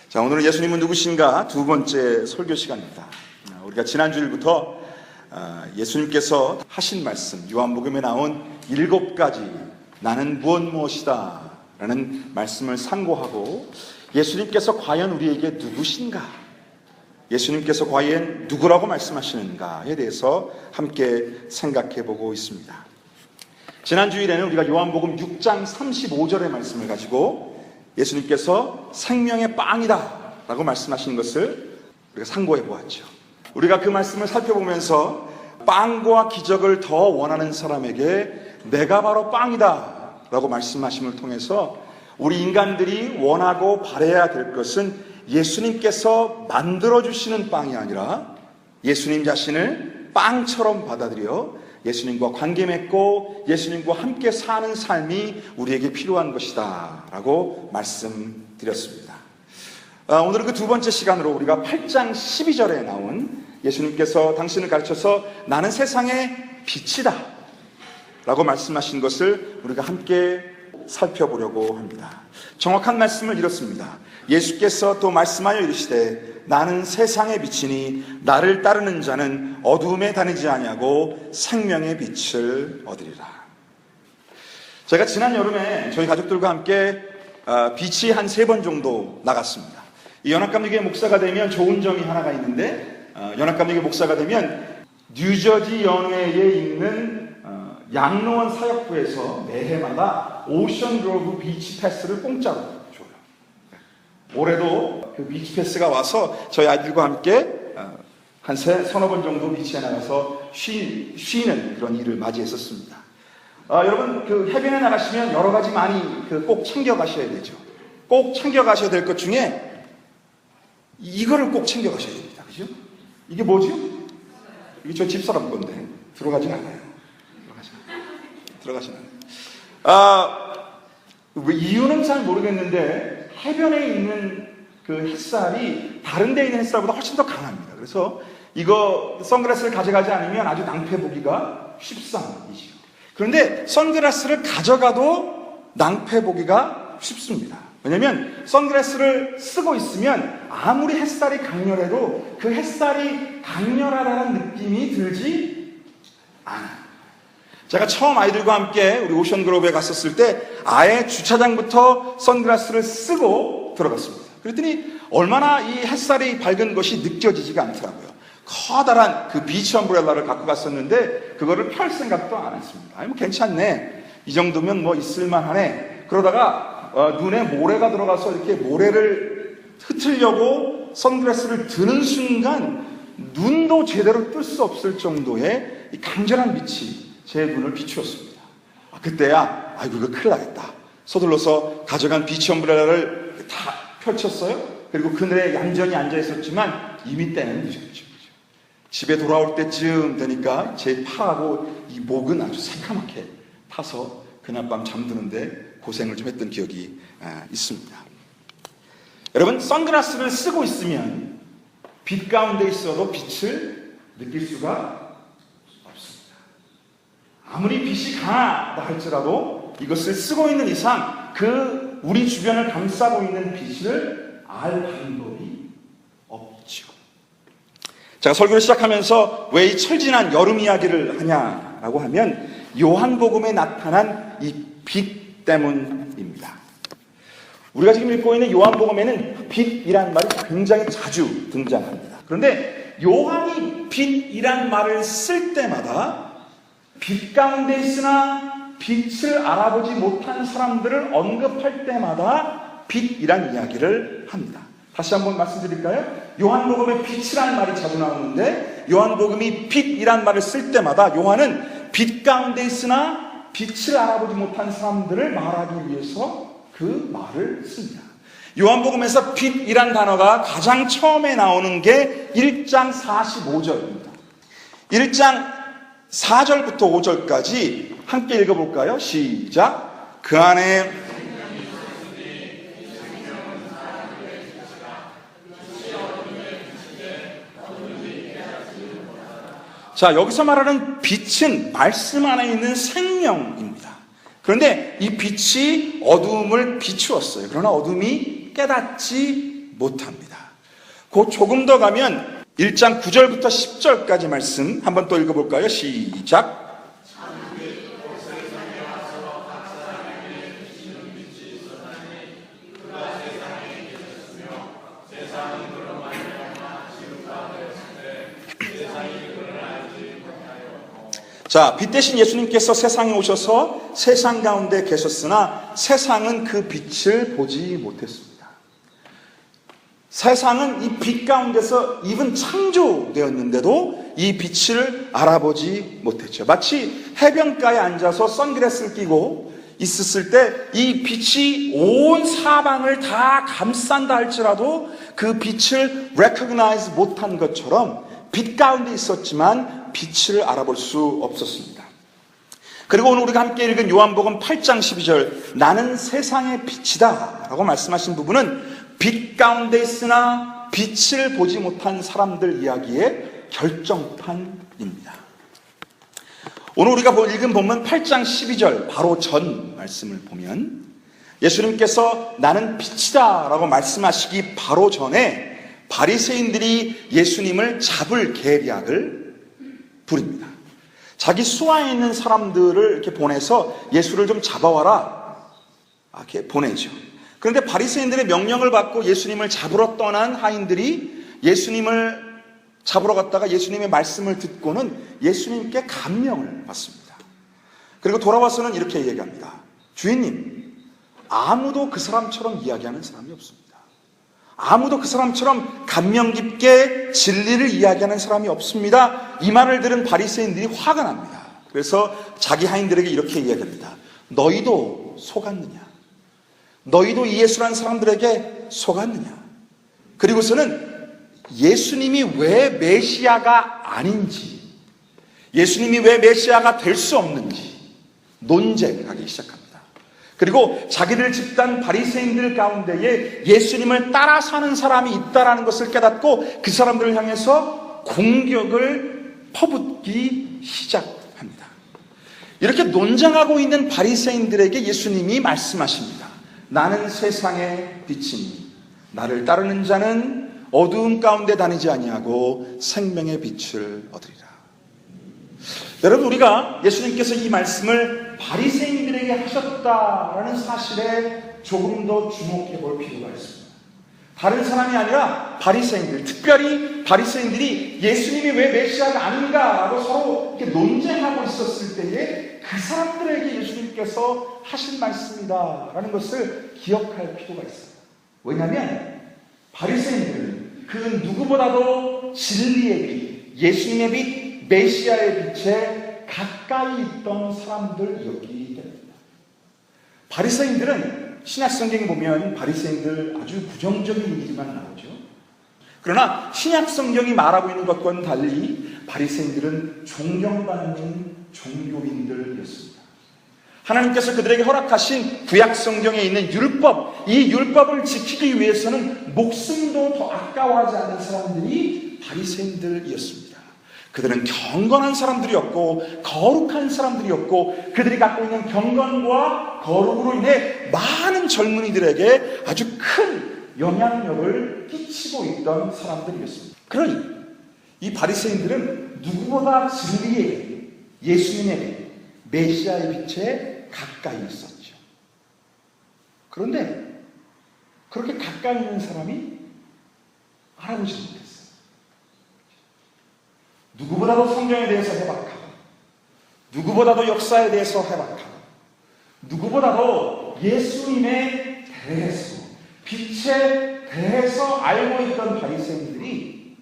자, 오늘은 예수님은 누구신가 두 번째 설교 시간입니다. 우리가 지난주일부터 예수님께서 하신 말씀, 요한복음에 나온 7가지 나는 무엇이다 라는 말씀을 상고하고, 예수님께서 과연 우리에게 누구신가, 예수님께서 과연 누구라고 말씀하시는가에 대해서 함께 생각해 보고 있습니다. 지난 주일에는 우리가 요한복음 6장 35절의 말씀을 가지고 예수님께서 생명의 빵이다 라고 말씀하시는 것을 우리가 상고해 보았죠. 우리가 그 말씀을 살펴보면서 빵과 기적을 더 원하는 사람에게 내가 바로 빵이다 라고 말씀하심을 통해서 우리 인간들이 원하고 바라야 될 것은 예수님께서 만들어주시는 빵이 아니라 예수님 자신을 빵처럼 받아들여 예수님과 관계 맺고 예수님과 함께 사는 삶이 우리에게 필요한 것이다 라고 말씀드렸습니다. 오늘은 그 두 번째 시간으로 우리가 8장 12절에 나온 예수님께서 당신을 가르쳐서 나는 세상의 빛이다 라고 말씀하신 것을 우리가 함께 살펴보려고 합니다. 정확한 말씀을 이렇습니다. 예수께서 또 말씀하여 이르시되 나는 세상의 빛이니 나를 따르는 자는 어두움에 다니지 아니하고 생명의 빛을 얻으리라. 제가 지난 여름에 저희 가족들과 함께 비치 한 3번 정도 나갔습니다. 이 연합감리교회 목사가 되면 좋은 점이 하나가 있는데, 연합감리교회 목사가 되면 뉴저지 연회에 있는 양로원 사역부에서 매해마다 오션 그로브 비치 패스를 공짜로 줘요. 올해도 그 비치 패스가 와서 저희 아이들과 함께 한 서너 번 정도 비치에 나가서 쉬는 그런 일을 맞이했었습니다. 여러분, 그 해변에 나가시면 여러 가지 많이 꼭 챙겨가셔야 되죠. 꼭 챙겨가셔야 될 것 중에 이거를 꼭 챙겨가셔야 됩니다. 그죠? 이게 뭐죠? 이게 저 집사람 건데 들어가진 않아요. 들어가진 않아요. 이유는 잘 모르겠는데 해변에 있는 그 햇살이 다른 데 있는 햇살보다 훨씬 더 강합니다. 그래서 이거 선글라스를 가져가지 않으면 아주 낭패 보기가 쉽상이죠. 그런데 선글라스를 가져가도 낭패 보기가 쉽습니다. 왜냐하면 선글라스를 쓰고 있으면 아무리 햇살이 강렬해도 그 햇살이 강렬하다는 느낌이 들지 않아요. 제가 처음 아이들과 함께 우리 오션 그로브에 갔었을 때 아예 주차장부터 선글라스를 쓰고 들어갔습니다. 그랬더니 얼마나 이 햇살이 밝은 것이 느껴지지가 않더라고요. 커다란 그 비치 엄브렐라를 갖고 갔었는데 그거를 펼 생각도 안 했습니다. 아니 뭐 괜찮네, 이 정도면 뭐 있을만하네. 그러다가 눈에 모래가 들어가서 이렇게 모래를 흩으려고 선글라스를 드는 순간 눈도 제대로 뜰 수 없을 정도의 이 강렬한 빛이 제 눈을 비추었습니다. 그때야 아이고 이거 큰일 나겠다. 서둘러서 가져간 비치 엄브렐라를 다 펼쳤어요. 그리고 그늘에 얌전히 앉아 있었지만 이미 때는 늦었죠. 집에 돌아올 때쯤 되니까 제 팔하고 이 목은 아주 새카맣게 타서 그날 밤 잠드는데 고생을 좀 했던 기억이 있습니다. 여러분, 선글라스를 쓰고 있으면 빛 가운데 있어도 빛을 느낄 수가 없습니다. 아무리 빛이 강하다 할지라도 이것을 쓰고 있는 이상 그 우리 주변을 감싸고 있는 빛을 알 방법이 없죠. 제가 설교를 시작하면서 왜 이 철진한 여름 이야기를 하냐라고 하면 요한복음에 나타난 이 빛 때문입니다. 우리가 지금 읽고 있는 요한복음에는 빛이란 말이 굉장히 자주 등장합니다. 그런데 요한이 빛이란 말을 쓸 때마다 빛 가운데 있으나 빛을 알아보지 못한 사람들을 언급할 때마다 빛이란 이야기를 합니다. 다시 한번 말씀드릴까요? 요한복음에 빛이란 말이 자주 나오는데 요한복음이 빛이란 말을 쓸 때마다 요한은 빛 가운데 있으나 빛을 알아보지 못한 사람들을 말하기 위해서 그 말을 씁니다. 요한복음에서 빛이란 단어가 가장 처음에 나오는 게 1장 45절입니다. 1장 4절부터 5절까지 함께 읽어볼까요? 시작. 그 안에 자, 여기서 말하는 빛은 말씀 안에 있는 생명입니다. 그런데 이 빛이 어두움을 비추었어요. 그러나 어둠이 깨닫지 못합니다. 그 조금 더 가면 1장 9절부터 10절까지 말씀 한번 또 읽어볼까요? 시작. 자, 빛 대신 예수님께서 세상에 오셔서 세상 가운데 계셨으나 세상은 그 빛을 보지 못했습니다. 세상은 이 빛 가운데서 입은 창조되었는데도 이 빛을 알아보지 못했죠. 마치 해변가에 앉아서 선글라스를 끼고 있었을 때 이 빛이 온 사방을 다 감싼다 할지라도 그 빛을 recognize 못한 것처럼 빛 가운데 있었지만 빛을 알아볼 수 없었습니다. 그리고 오늘 우리가 함께 읽은 요한복음 8장 12절 나는 세상의 빛이다 라고 말씀하신 부분은 빛 가운데 있으나 빛을 보지 못한 사람들 이야기의 결정판입니다. 오늘 우리가 읽은 본문 8장 12절 바로 전 말씀을 보면 예수님께서 나는 빛이다 라고 말씀하시기 바로 전에 바리새인들이 예수님을 잡을 계략을 부립니다. 자기 수하에 있는 사람들을 이렇게 보내서 예수를 좀 잡아와라 이렇게 보내죠. 그런데 바리새인들의 명령을 받고 예수님을 잡으러 떠난 하인들이 예수님을 잡으러 갔다가 예수님의 말씀을 듣고는 예수님께 감명을 받습니다. 그리고 돌아와서는 이렇게 얘기합니다. 주인님, 아무도 그 사람처럼 이야기하는 사람이 없습니다. 아무도 그 사람처럼 감명 깊게 진리를 이야기하는 사람이 없습니다. 이 말을 들은 바리새인들이 화가 납니다. 그래서 자기 하인들에게 이렇게 이야기합니다. 너희도 속았느냐? 너희도 이 예수라는 사람들에게 속았느냐? 그리고서는 예수님이 왜 메시아가 아닌지, 예수님이 왜 메시아가 될 수 없는지 논쟁하기 시작합니다. 그리고 자기들 집단 바리새인들 가운데에 예수님을 따라 사는 사람이 있다는 것을 깨닫고 그 사람들을 향해서 공격을 퍼붓기 시작합니다. 이렇게 논쟁하고 있는 바리새인들에게 예수님이 말씀하십니다. 나는 세상의 빛이니 나를 따르는 자는 어두움 가운데 다니지 아니하고 생명의 빛을 얻으리라. 여러분, 우리가 예수님께서 이 말씀을 바리새인들에게 하셨다라는 사실에 조금 더 주목해 볼 필요가 있습니다. 다른 사람이 아니라 바리새인들, 특별히 바리새인들이 예수님이 왜 메시아가 아닌가라고 서로 이렇게 논쟁하고 있었을 때에 그 사람들에게 예수님께서 하신 말씀이다라는 것을 기억할 필요가 있어요. 왜냐하면 바리새인들은 그 누구보다도 진리의 빛, 예수님의 빛, 메시아의 빛에 가까이 있던 사람들이었기 때문입니다. 바리새인들은 신약 성경에 보면 바리새인들 아주 부정적인 이미지만 나오죠. 그러나 신약 성경이 말하고 있는 것과는 달리 바리새인들은 존경받는 종교인들이었습니다. 하나님께서 그들에게 허락하신 구약 성경에 있는 율법, 이 율법을 지키기 위해서는 목숨도 더 아까워하지 않는 사람들이 바리새인들이었습니다. 그들은 경건한 사람들이었고 거룩한 사람들이었고 그들이 갖고 있는 경건과 거룩으로 인해 많은 젊은이들에게 아주 큰 영향력을 끼치고 있던 사람들이었습니다. 그러니 이 바리새인들은 누구보다 진리의 예수님의 메시아의 빛에 가까이 있었죠. 그런데 그렇게 가까이 있는 사람이 알아보지 못했어요. 누구보다도 성경에 대해서 해박하고 누구보다도 역사에 대해서 해박하고 누구보다도 예수님에 대해서 빛에 대해서 알고 있던 바리새인들이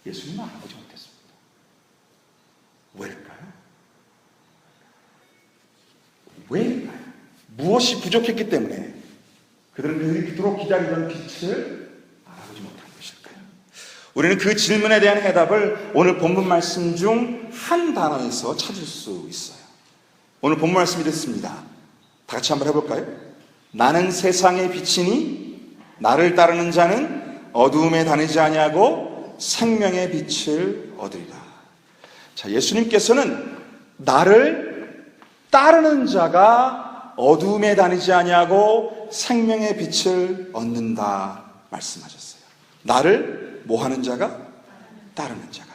예수님을 알아보지 못했습니다. 왜일까요? 왜일까요? 무엇이 부족했기 때문에 그들이 그토록 기다리던 빛을 알아보지 못한 것일까요? 우리는 그 질문에 대한 해답을 오늘 본문 말씀 중 한 단어에서 찾을 수 있어요. 오늘 본문 말씀이 됐습니다. 다 같이 한번 해볼까요? 나는 세상의 빛이니 나를 따르는 자는 어두움에 다니지 아니하고 생명의 빛을 얻으리라. 자, 예수님께서는 나를 따르는 자가 어두움에 다니지 아니하고 생명의 빛을 얻는다 말씀하셨어요. 나를 뭐하는 자가? 따르는 자가.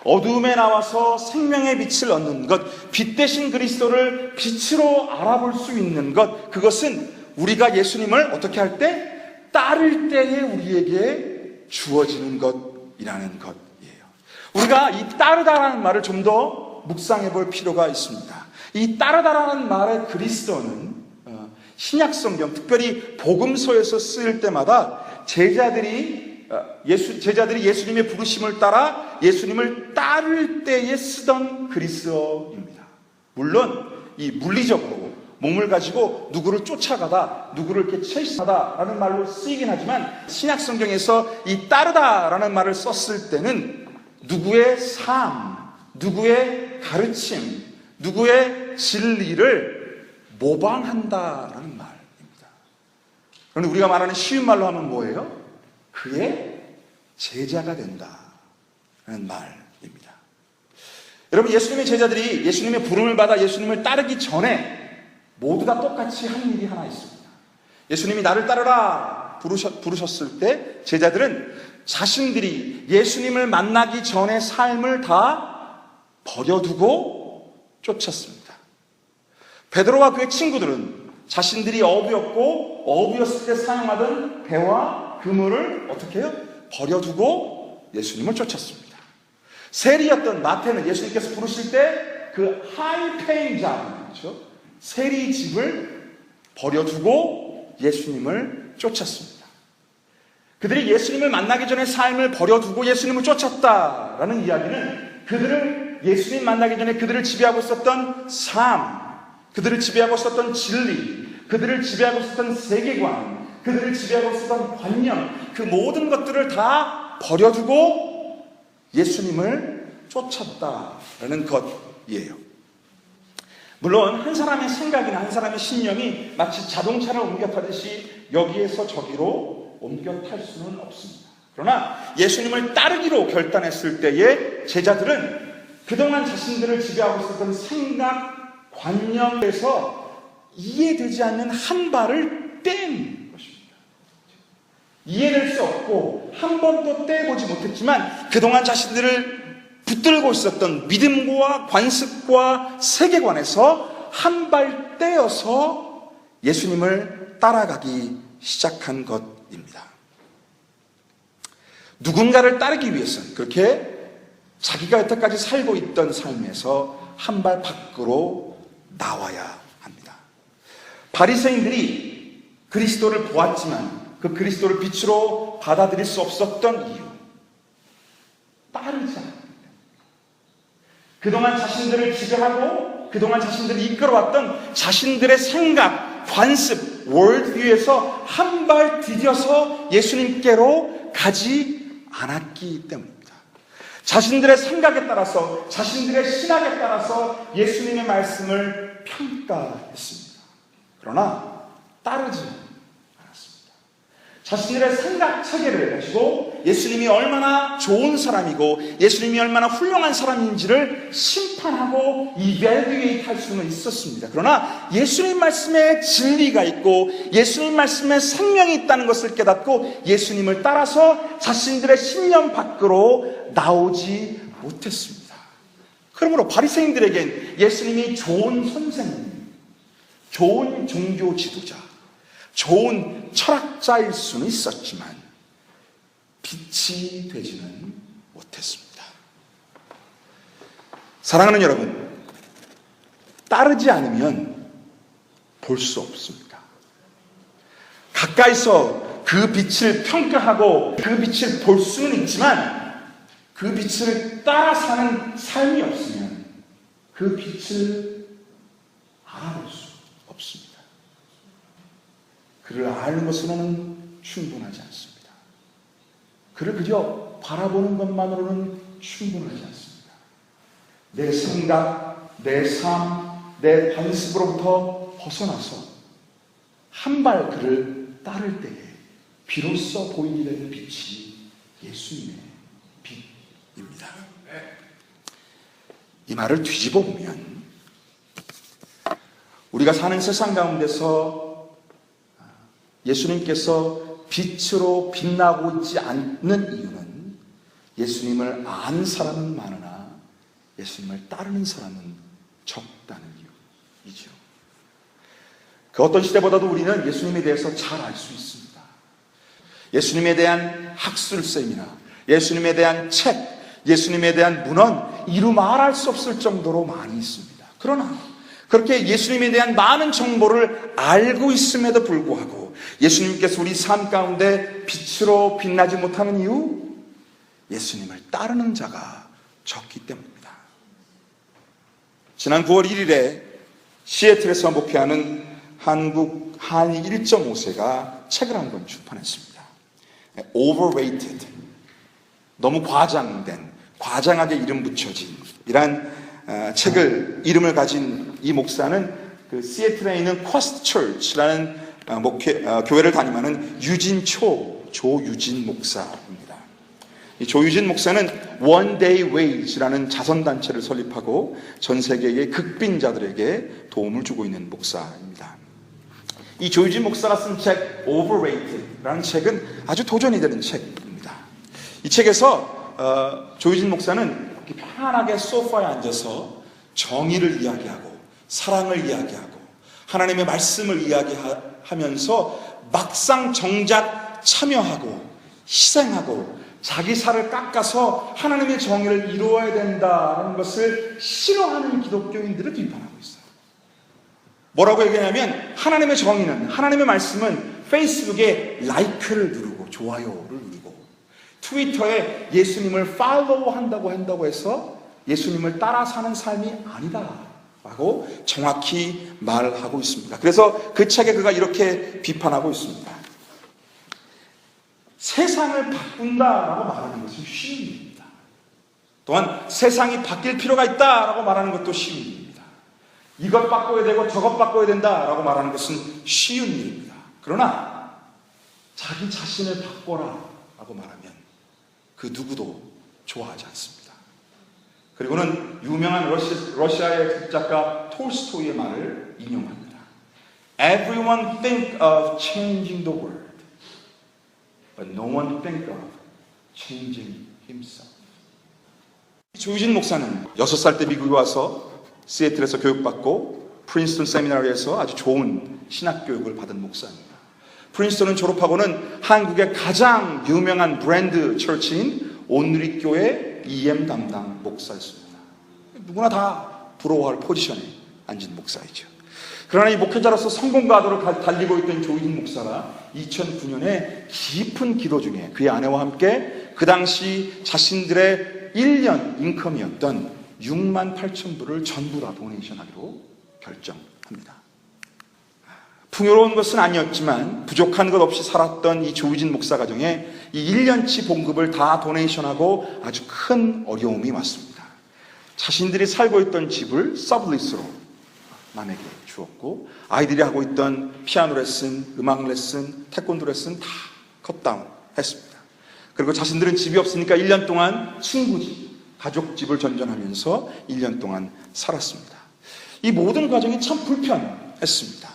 어두움에 나와서 생명의 빛을 얻는 것, 빛 대신 그리스도를 빛으로 알아볼 수 있는 것, 그것은 우리가 예수님을 어떻게 할 때? 따를 때에 우리에게 주어지는 것이라는 것이에요. 우리가 이 따르다라는 말을 좀 더 묵상해 볼 필요가 있습니다. 이 따르다라는 말의 그리스도는 신약성경, 특별히 복음서에서 쓰일 때마다 제자들이 예수님의 부르심을 따라 예수님을 따를 때에 쓰던 그리스어입니다. 물론 이 물리적으로 몸을 가지고 누구를 쫓아가다, 누구를 이렇게 체이스하다라는 말로 쓰이긴 하지만 신약성경에서 이 따르다라는 말을 썼을 때는 누구의 삶, 누구의 가르침, 누구의 진리를 모방한다라는 말입니다. 그런데 우리가 말하는 쉬운 말로 하면 뭐예요? 그의 제자가 된다라는 말입니다. 여러분, 예수님의 제자들이 예수님의 부름을 받아 예수님을 따르기 전에 모두 다 똑같이 한 일이 하나 있습니다. 예수님이 나를 따르라 부르셨을 때 제자들은 자신들이 예수님을 만나기 전의 삶을 다 버려두고 쫓았습니다. 베드로와 그의 친구들은 자신들이 어부였을 때 사용하던 배와 그물을 어떻게 해요? 버려두고 예수님을 쫓았습니다. 세리였던 마태는 예수님께서 부르실 때 그 하이페인 잡, 그렇죠? 세리 집을 버려두고 예수님을 쫓았습니다. 그들이 예수님을 만나기 전에 삶을 버려두고 예수님을 쫓았다라는 이야기는 그들을 예수님 만나기 전에 그들을 지배하고 있었던 삶, 그들을 지배하고 있었던 진리, 그들을 지배하고 있었던 세계관, 그들을 지배하고 있었던 관념, 그 모든 것들을 다 버려두고 예수님을 쫓았다라는 것이에요. 물론 한 사람의 생각이나 한 사람의 신념이 마치 자동차를 옮겨 타듯이 여기에서 저기로 옮겨 탈 수는 없습니다. 그러나 예수님을 따르기로 결단했을 때에 제자들은 그동안 자신들을 지배하고 있었던 생각, 관념에서 이해되지 않는 한 발을 뗀 것입니다. 이해될 수 없고 한 번도 떼보지 못했지만 그동안 자신들을 붙들고 있었던 믿음과 관습과 세계관에서 한 발 떼어서 예수님을 따라가기 시작한 것입니다. 누군가를 따르기 위해서는 그렇게 자기가 여태까지 살고 있던 삶에서 한 발 밖으로 나와야 합니다. 바리새인들이 그리스도를 보았지만 그 그리스도를 빛으로 받아들일 수 없었던 이유, 따르지 않습니다. 그동안 자신들을 지배하고 그동안 자신들을 이끌어왔던 자신들의 생각, 관습, 월드뷰에서 한 발 디뎌서 예수님께로 가지 않았기 때문입니다. 자신들의 생각에 따라서, 자신들의 신학에 따라서 예수님의 말씀을 평가했습니다. 그러나 따르지 않았습니다. 자신들의 생각 체계를 가지고 예수님이 얼마나 좋은 사람이고 예수님이 얼마나 훌륭한 사람인지를 심판하고 이벨리에이트 할 수는 있었습니다. 그러나 예수님 말씀에 진리가 있고 예수님 말씀에 생명이 있다는 것을 깨닫고 예수님을 따라서 자신들의 신념 밖으로 나오지 못했습니다. 그러므로 바리새인들에겐 예수님이 좋은 선생님, 좋은 종교 지도자, 좋은 철학자일 수는 있었지만 빛이 되지는 못했습니다. 사랑하는 여러분, 따르지 않으면 볼 수 없습니다. 가까이서 그 빛을 평가하고 그 빛을 볼 수는 있지만 그 빛을 따라 사는 삶이 없으면 그 빛을 알아볼 수 없습니다. 그를 아는 것으로는 충분하지 않습니다. 그를 그저 바라보는 것만으로는 충분하지 않습니다. 내 생각, 내 삶, 내 관습으로부터 벗어나서 한 발 그를 따를 때에 비로소 보이게 되는 빛이 예수님의 빛입니다. 이 말을 뒤집어 보면 우리가 사는 세상 가운데서 예수님께서 빛으로 빛나고 있지 않는 이유는 예수님을 아는 사람은 많으나 예수님을 따르는 사람은 적다는 이유이죠. 그 어떤 시대보다도 우리는 예수님에 대해서 잘 알 수 있습니다. 예수님에 대한 학술쌤이나 예수님에 대한 책, 예수님에 대한 문헌 이루 말할 수 없을 정도로 많이 있습니다. 그러나 그렇게 예수님에 대한 많은 정보를 알고 있음에도 불구하고 예수님께서 우리 삶 가운데 빛으로 빛나지 못하는 이유, 예수님을 따르는 자가 적기 때문입니다. 지난 9월 1일에 시애틀에서 목회하는 한국 한의 1.5세가 책을 한 권 출판했습니다. Overrated, 너무 과장하게 이름 붙여진 이란 책을 이름을 가진 이 목사는 그 시애틀에 있는 쿼스트 처치라는 교회를 담임하는 조유진 목사입니다. 이 조유진 목사는 One Day Wage라는 자선단체를 설립하고 전 세계의 극빈자들에게 도움을 주고 있는 목사입니다. 이 조유진 목사가 쓴 책 Overrated라는 책은 아주 도전이 되는 책입니다. 이 책에서 조유진 목사는 이렇게 편하게 소파에 앉아서 정의를 이야기하고 사랑을 이야기하고 하나님의 말씀을 이야기하면서 막상 정작 참여하고 희생하고 자기 살을 깎아서 하나님의 정의를 이루어야 된다는 것을 싫어하는 기독교인들을 비판하고 있어요. 뭐라고 얘기하냐면 하나님의 정의는, 하나님의 말씀은 페이스북에 라이크를 누르고 좋아요를 누르고 트위터에 예수님을 팔로우 한다고 해서 예수님을 따라 사는 삶이 아니다 라고 정확히 말하고 있습니다. 그래서 그 책에 그가 이렇게 비판하고 있습니다. 세상을 바꾼다라고 말하는 것은 쉬운 일입니다. 또한 세상이 바뀔 필요가 있다라고 말하는 것도 쉬운 일입니다. 이것 바꿔야 되고 저것 바꿔야 된다라고 말하는 것은 쉬운 일입니다. 그러나 자기 자신을 바꿔라라고 말하면 그 누구도 좋아하지 않습니다. 그리고는 유명한 러시아의 극작가 톨스토이의 말을 인용합니다. Everyone think of changing the world, but no one think of changing himself. 조유진 목사는 6살 때 미국에 와서 시애틀에서 교육받고 프린스턴 세미나리에서 아주 좋은 신학교육을 받은 목사입니다. 프린스턴은 졸업하고는 한국의 가장 유명한 브랜드 처치인 온누리교회 EM 담당 목사였습니다. 누구나 다 부러워할 포지션에 앉은 목사이죠. 그러나 이 목회자로서 성공 가도를 달리고 있던 조유진 목사가 2009년에 깊은 기도 중에 그의 아내와 함께 그 당시 자신들의 1년 인컴이었던 6만 8천 불을 전부 다 도네이션하기로 결정합니다. 풍요로운 것은 아니었지만 부족한 것 없이 살았던 이 조유진 목사 가정에 이 1년치 봉급을 다 도네이션하고 아주 큰 어려움이 왔습니다. 자신들이 살고 있던 집을 서브리스로 남에게 주었고 아이들이 하고 있던 피아노 레슨, 음악 레슨, 태권도 레슨 다 컷다운 했습니다. 그리고 자신들은 집이 없으니까 1년 동안 친구 집, 가족 집을 전전하면서 1년 동안 살았습니다. 이 모든 과정이 참 불편했습니다.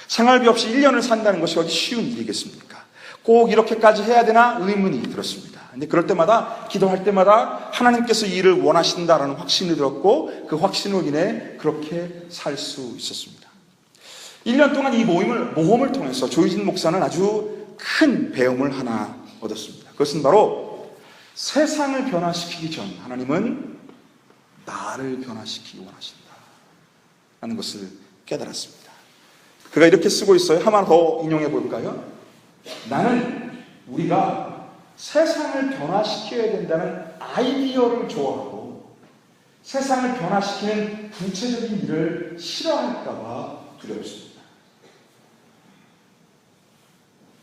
생활비 없이 1년을 산다는 것이 어디 쉬운 일이겠습니까? 꼭 이렇게까지 해야 되나 의문이 들었습니다. 근데 그럴 때마다 기도할 때마다 하나님께서 이 일을 원하신다라는 확신이 들었고 그 확신으로 인해 그렇게 살 수 있었습니다. 1년 동안 이 모험을 통해서 조유진 목사는 아주 큰 배움을 하나 얻었습니다. 그것은 바로 세상을 변화시키기 전 하나님은 나를 변화시키기 원하신다 라는 것을 깨달았습니다. 그가 이렇게 쓰고 있어요. 하나 더 인용해 볼까요? 나는 우리가 세상을 변화시켜야 된다는 아이디어를 좋아하고 세상을 변화시키는 구체적인 일을 싫어할까 봐 두렵습니다.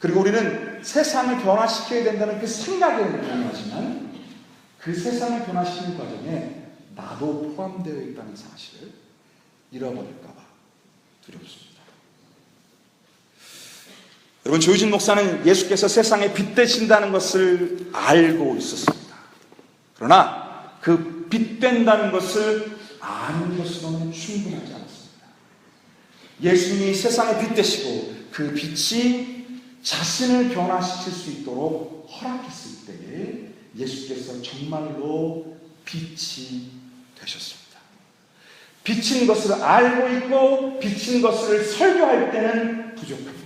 그리고 우리는 세상을 변화시켜야 된다는 그 생각에 동의하지만 그 세상을 변화시키는 과정에 나도 포함되어 있다는 사실을 잃어버릴까 봐 두렵습니다. 여러분, 조유진 목사는 예수께서 세상에 빛 되신다는 것을 알고 있었습니다. 그러나 그 빛 된다는 것을 아는 것으로는 충분하지 않았습니다. 예수님이 세상에 빛 되시고 그 빛이 자신을 변화시킬 수 있도록 허락했을 때에 예수께서 정말로 빛이 되셨습니다. 빛인 것을 알고 있고 빛인 것을 설교할 때는 부족합니다.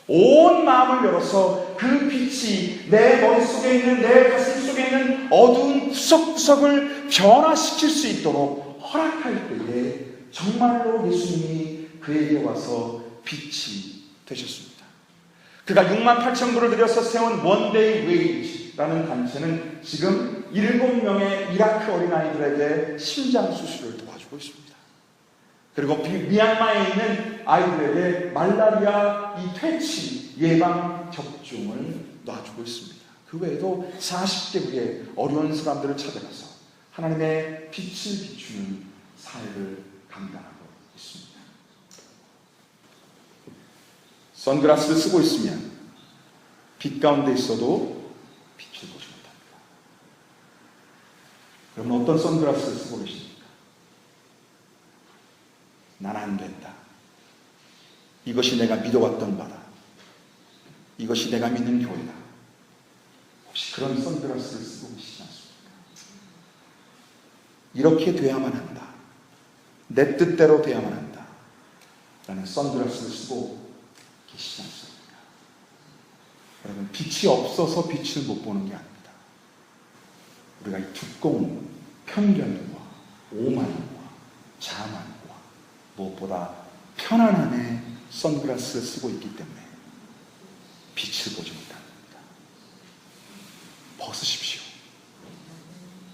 온 마음을 열어서 그 빛이 내 머릿속에 있는, 내 가슴 속에 있는 어두운 구석구석을 변화시킬 수 있도록 허락할 때에 정말로 예수님이 그에게 와서 빛이 되셨습니다. 그가 68,000불을 들여서 세운 원데이 웨이지라는 단체는 지금 7명의 이라크 어린아이들에게 심장 수술을 도와주고 있습니다. 그리고 미얀마에 있는 아이들에게 말라리아 이 퇴치 예방 접종을 놔주고 있습니다. 그 외에도 40개국의 어려운 사람들을 찾아가서 하나님의 빛을 비추는 사역을 감당하고 있습니다. 선글라스를 쓰고 있으면 빛 가운데 있어도 빛을 보지 못합니다. 여러분 어떤 선글라스를 쓰고 계십니까? 난 안 된다. 이것이 내가 믿어왔던 바다. 이것이 내가 믿는 교회다. 혹시 그런 선글라스를 쓰고 계시지 않습니까? 이렇게 돼야만 한다. 내 뜻대로 돼야만 한다. 라는 선글라스를 쓰고 계시지 않습니까? 여러분 빛이 없어서 빛을 못 보는 게 아닙니다. 우리가 이 두꺼운 편견과 오만과 자만과 무엇보다 편안함에 선글라스를 쓰고 있기 때문에 빛을 보지 못합니다. 벗으십시오.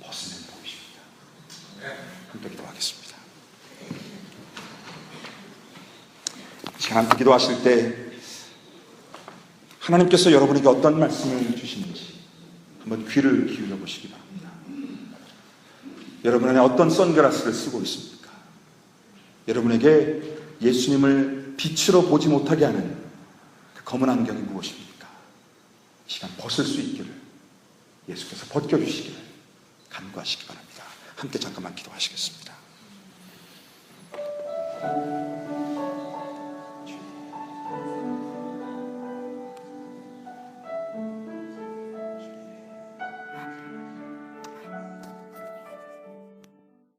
벗으면 보이십니다. 함께 기도하겠습니다. 함께 기도하실 때 하나님께서 여러분에게 어떤 말씀을 주시는지 한번 귀를 기울여 보시기 바랍니다. 여러분 안에 어떤 선글라스를 쓰고 있습니까? 여러분에게 예수님을 빛으로 보지 못하게 하는 그 검은 안경이 무엇입니까? 이 시간 벗을 수 있기를 예수께서 벗겨주시기를 간구하시기 바랍니다. 함께 잠깐만 기도하시겠습니다.